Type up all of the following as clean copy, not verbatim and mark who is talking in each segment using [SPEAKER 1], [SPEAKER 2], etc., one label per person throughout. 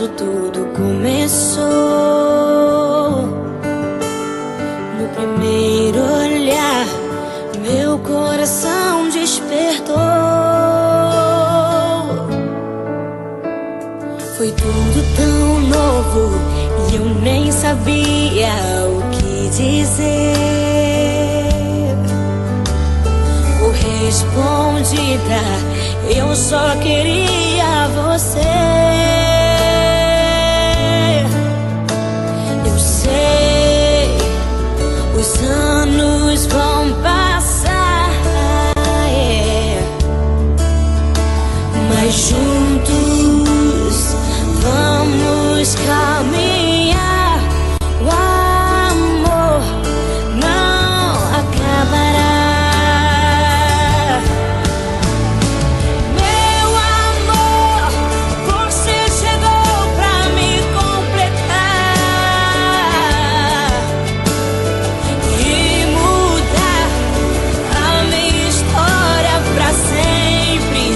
[SPEAKER 1] quando tudo começou. No primeiro olhar, meu coração despertou. Foi tudo tão novo e eu nem sabia o que dizer. Correspondida, eu só queria você. Eu sei, os anos vão passar, mas juntos vamos caminhar. O amor não acabará. Meu amor, você chegou pra me completar e mudar a minha história pra sempre.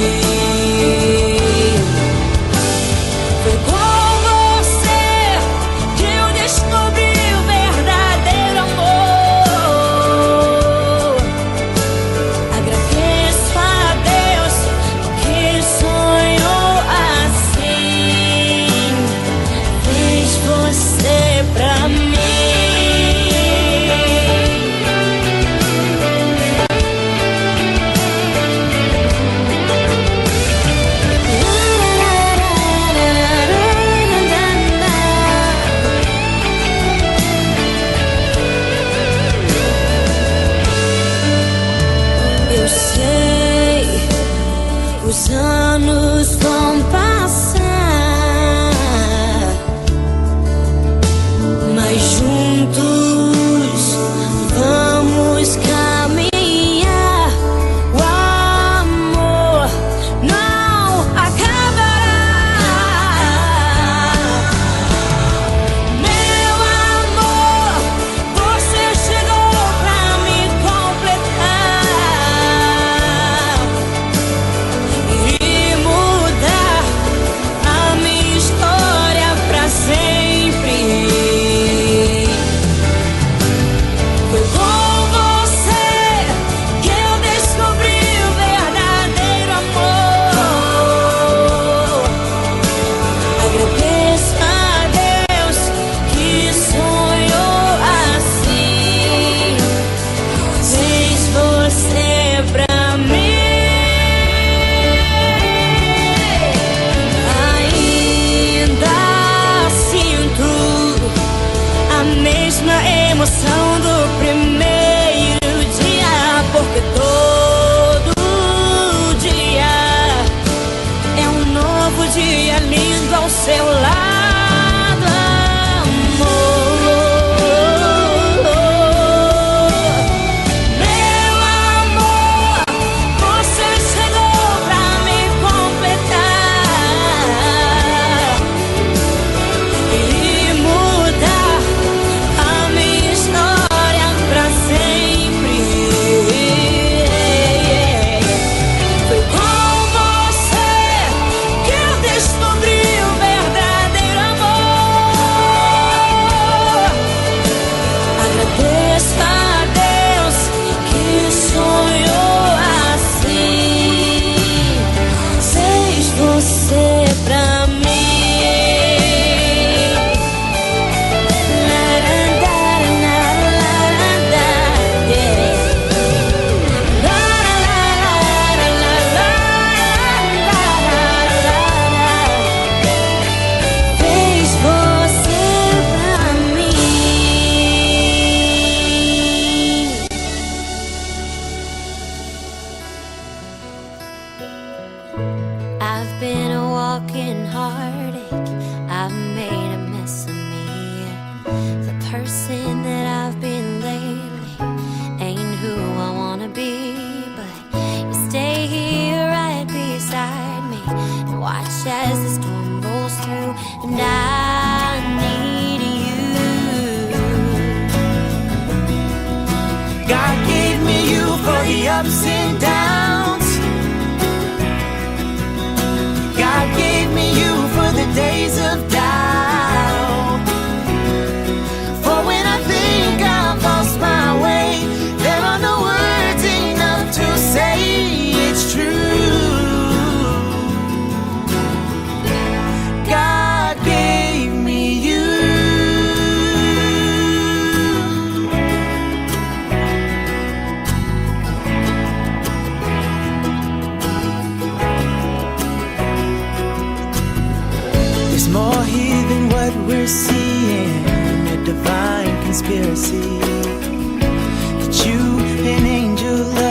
[SPEAKER 1] Foi com você que eu descobri o verdadeiro amor. Agradeço a Deus que sonhou assim, fez você pra mim. Eu sei, os anos vão passar, mas juntos vamos caminhar. O amor não acabará. Meu amor, você chegou pra me completar e mudar a minha história pra sempre. Foi com você que eu descobri o verdadeiro amor. Agradeço a Deus que sonhou assim, fez você pra mim. Ainda sinto a mesma emoção do primeiro dia, porque todo dia é um novo dia lindo ao seu lado, amor. Meu amor, você chegou pra me completar e mudar a minha história pra sempre. Foi com você que eu descobri o verdadeiro amor. Agradeço a Deus que sonhou assim, fez você pra mim. Fez você pra mim. I've been a walking heartache. I've made a mess of me. The person that I've been lately ain't who I wanna be. But you stay here right beside me and watch as the storm rolls through. And I need you.
[SPEAKER 2] God gave me you for the ups and downs. God gave me you for the days of doubt. There's more here than what we're seeing, a divine conspiracy that you, an angel, love